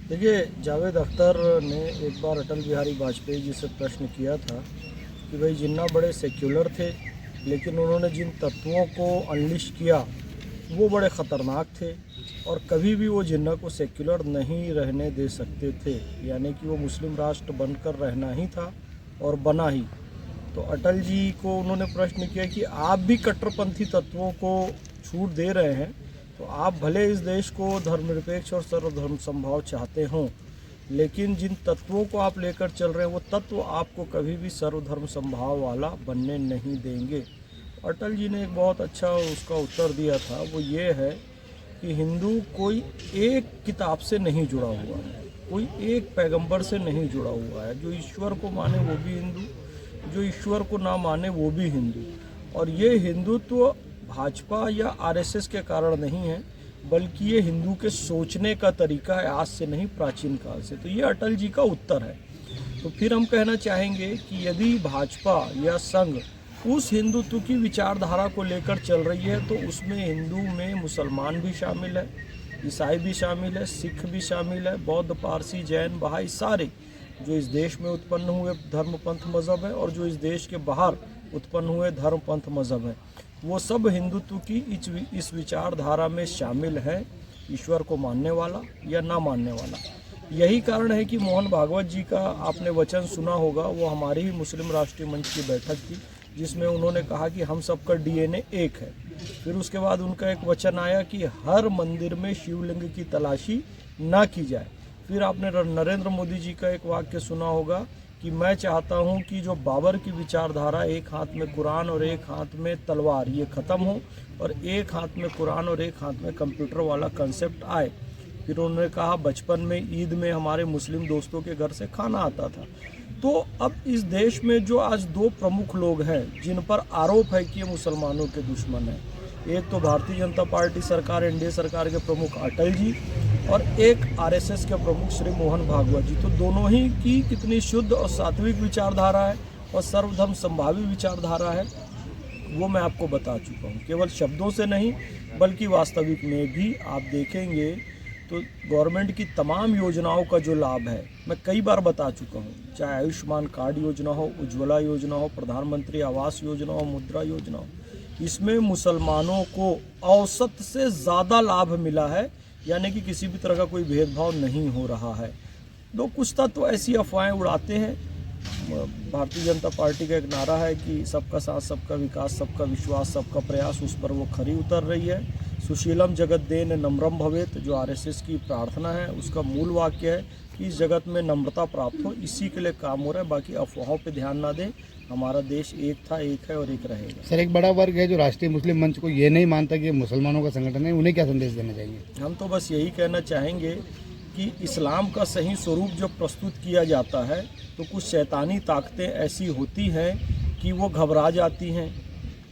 देखिए, जावेद अख्तर ने एक बार अटल बिहारी वाजपेयी जी से प्रश्न किया था कि भाई जिन्ना बड़े सेक्युलर थे, लेकिन उन्होंने जिन तत्वों को अनलिश किया वो बड़े ख़तरनाक थे और कभी भी वो जिन्ना को सेक्युलर नहीं रहने दे सकते थे, यानी कि वो मुस्लिम राष्ट्र बनकर रहना ही था और बना ही। तो अटल जी को उन्होंने प्रश्न किया कि आप भी कट्टरपंथी तत्वों को छूट दे रहे हैं, तो आप भले इस देश को धर्मनिरपेक्ष और सर्वधर्म समभाव चाहते हों, लेकिन जिन तत्वों को आप लेकर चल रहे हैं वो तत्व आपको कभी भी सर्वधर्म समभाव वाला बनने नहीं देंगे। अटल जी ने एक बहुत अच्छा उसका उत्तर दिया था, वो ये है कि हिंदू कोई एक किताब से नहीं जुड़ा हुआ है, कोई एक पैगंबर से नहीं जुड़ा हुआ है। जो ईश्वर को माने वो भी हिंदू, जो ईश्वर को ना माने वो भी हिंदू। और ये हिंदुत्व भाजपा या आरएसएस के कारण नहीं है, बल्कि ये हिंदू के सोचने का तरीका है, आज से नहीं प्राचीन काल से। तो ये अटल जी का उत्तर है। तो फिर हम कहना चाहेंगे कि यदि भाजपा या संघ उस हिंदुत्व की विचारधारा को लेकर चल रही है, तो उसमें हिंदू में मुसलमान भी शामिल है, ईसाई भी शामिल है, सिख भी शामिल है, बौद्ध, पारसी, जैन, बहाई, सारे जो इस देश में उत्पन्न हुए धर्म पंथ मज़हब है और जो इस देश के बाहर उत्पन्न हुए धर्म पंथ मज़हब है, वो सब हिंदुत्व की इस विचारधारा में शामिल है, ईश्वर को मानने वाला या ना मानने वाला। यही कारण है कि मोहन भागवत जी का आपने वचन सुना होगा, वो हमारी ही मुस्लिम राष्ट्रीय मंच की बैठक थी, जिसमें उन्होंने कहा कि हम सबका डीएनए एक है। फिर उसके बाद उनका एक वचन आया कि हर मंदिर में शिवलिंग की तलाशी ना की जाए। फिर आपने नरेंद्र मोदी जी का एक वाक्य सुना होगा कि मैं चाहता हूं कि जो बाबर की विचारधारा, एक हाथ में कुरान और एक हाथ में तलवार, ये ख़त्म हो और एक हाथ में कुरान और एक हाथ में कंप्यूटर वाला कंसेप्ट आए। फिर उन्होंने कहा बचपन में ईद में हमारे मुस्लिम दोस्तों के घर से खाना आता था। तो अब इस देश में जो आज दो प्रमुख लोग हैं जिन पर आरोप है कि ये मुसलमानों के दुश्मन हैं, एक तो भारतीय जनता पार्टी सरकार, एनडीए सरकार के प्रमुख अटल जी और एक आरएसएस के प्रमुख श्री मोहन भागवत जी। तो दोनों ही की कितनी शुद्ध और सात्विक विचारधारा है और सर्वधर्म संभावी विचारधारा है, वो मैं आपको बता चुका हूँ। केवल शब्दों से नहीं बल्कि वास्तविक में भी आप देखेंगे तो गवर्नमेंट की तमाम योजनाओं का जो लाभ है, मैं कई बार बता चुका हूँ, चाहे आयुष्मान कार्ड योजना हो, उज्ज्वला योजना हो, प्रधानमंत्री आवास योजना हो, मुद्रा योजना हो, इसमें मुसलमानों को औसत से ज़्यादा लाभ मिला है, यानी कि किसी भी तरह का कोई भेदभाव नहीं हो रहा है। तो कुछ तत्व ऐसी अफवाहें उड़ाते हैं। भारतीय जनता पार्टी का एक नारा है कि सबका साथ, सबका विकास, सबका विश्वास, सबका प्रयास, उस पर वो खरी उतर रही है। सुशीलम जगत देन नम्रम भवेत, जो आरएसएस की प्रार्थना है, उसका मूल वाक्य है कि इस जगत में नम्रता प्राप्त हो, इसी के लिए काम हो रहा है। बाकी अफवाहों पे ध्यान ना दें। हमारा देश एक था, एक है और एक रहेगा। सर, एक बड़ा वर्ग है जो राष्ट्रीय मुस्लिम मंच को ये नहीं मानता कि ये मुसलमानों का संगठन है, उन्हें क्या संदेश देना चाहिए? हम तो बस यही कहना चाहेंगे कि इस्लाम का सही स्वरूप जब प्रस्तुत किया जाता है तो कुछ शैतानी ताकतें ऐसी होती हैं कि वो घबरा जाती हैं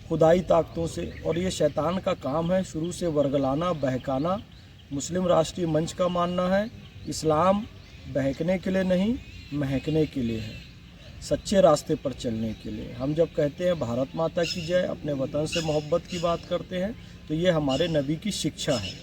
खुदाई ताकतों से, और ये शैतान का काम है शुरू से वर्गलाना, बहकाना। मुस्लिम राष्ट्रीय मंच का मानना है इस्लाम बहकने के लिए नहीं, महकने के लिए है, सच्चे रास्ते पर चलने के लिए। हम जब कहते हैं भारत माता की जय, अपने वतन से मोहब्बत की बात करते हैं, तो ये हमारे नबी की शिक्षा है।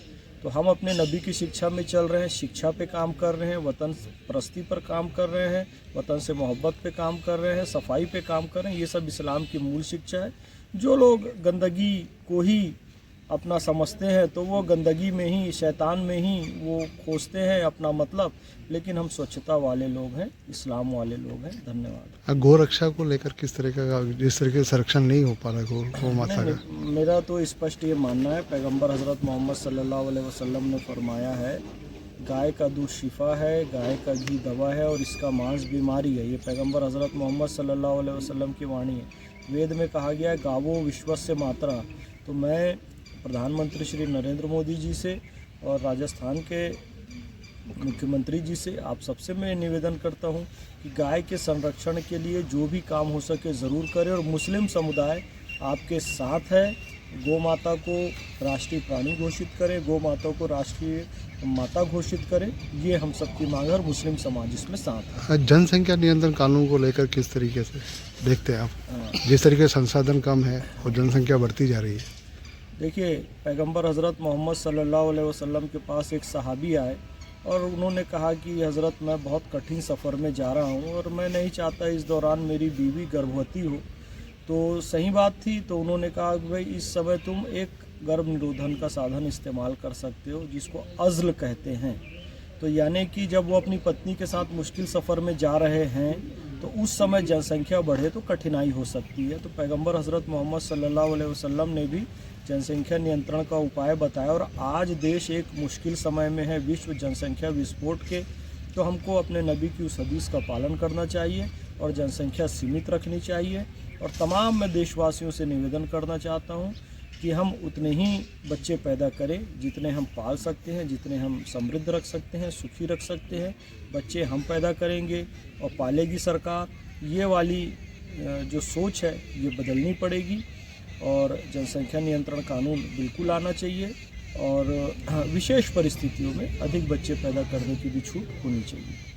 तो हम अपने नबी की शिक्षा में चल रहे हैं, शिक्षा पे काम कर रहे हैं, वतन परस्ती पर काम कर रहे हैं, वतन से मोहब्बत पे काम कर रहे हैं, सफाई पे काम कर रहे हैं। ये सब इस्लाम की मूल शिक्षा है। जो लोग गंदगी को ही अपना समझते हैं तो वो गंदगी में ही, शैतान में ही वो खोजते हैं अपना मतलब, लेकिन हम स्वच्छता वाले लोग हैं, इस्लाम वाले लोग हैं। धन्यवाद। गौ रक्षा को लेकर किस तरह का, जिस तरह के संरक्षण नहीं हो पा रहा गौ माता का? मेरा तो स्पष्ट ये मानना है, पैगंबर हज़रत मोहम्मद सल्लल्लाहु अलैहि वसल्लम ने फरमाया है, गाय का दूध शिफा है, गाय का घी दवा है और इसका मांस बीमारी है। ये पैगंबर हज़रत मोहम्मद सल्लल्लाहु अलैहि वसल्लम की वाणी है। वेद में कहा गया है गावो विश्वस्य मातरा। तो मैं प्रधानमंत्री श्री नरेंद्र मोदी जी से और राजस्थान के मुख्यमंत्री जी से, आप सबसे मैं निवेदन करता हूं कि गाय के संरक्षण के लिए जो भी काम हो सके ज़रूर करें, और मुस्लिम समुदाय आपके साथ है। गौ माता को राष्ट्रीय प्राणी घोषित करें, गौ माता को राष्ट्रीय माता घोषित करें, ये हम सबकी मांग है और मुस्लिम समाज इसमें साथ है। जनसंख्या नियंत्रण कानून को लेकर किस तरीके से देखते हैं आप? जिस तरीके से संसाधन कम है और जनसंख्या बढ़ती जा रही है। देखिए, पैगंबर हज़रत मोहम्मद सल्लल्लाहु अलैहि वसल्लम के पास एक सहाबी आए और उन्होंने कहा कि हज़रत मैं बहुत कठिन सफ़र में जा रहा हूँ और मैं नहीं चाहता इस दौरान मेरी बीवी गर्भवती हो। तो सही बात थी। तो उन्होंने कहा कि भाई इस समय तुम एक गर्भ निरोधन का साधन इस्तेमाल कर सकते हो जिसको अज़्ल कहते हैं। तो यानी कि जब वो अपनी पत्नी के साथ मुश्किल सफ़र में जा रहे हैं तो उस समय जनसंख्या बढ़े तो कठिनाई हो सकती है। तो पैगंबर हज़रत मोहम्मद सल्लल्लाहु अलैहि वसल्लम ने भी जनसंख्या नियंत्रण का उपाय बताया और आज देश एक मुश्किल समय में है, विश्व जनसंख्या विस्फोट के। तो हमको अपने नबी की उस हदीस का पालन करना चाहिए और जनसंख्या सीमित रखनी चाहिए। और तमाम मैं देशवासियों से निवेदन करना चाहता हूँ कि हम उतने ही बच्चे पैदा करें जितने हम पाल सकते हैं, जितने हम समृद्ध रख सकते हैं, सुखी रख सकते हैं। बच्चे हम पैदा करेंगे और पालेगी सरकार। ये वाली जो सोच है ये बदलनी पड़ेगी और जनसंख्या नियंत्रण कानून बिल्कुल आना चाहिए और विशेष परिस्थितियों में अधिक बच्चे पैदा करने की भी छूट होनी चाहिए।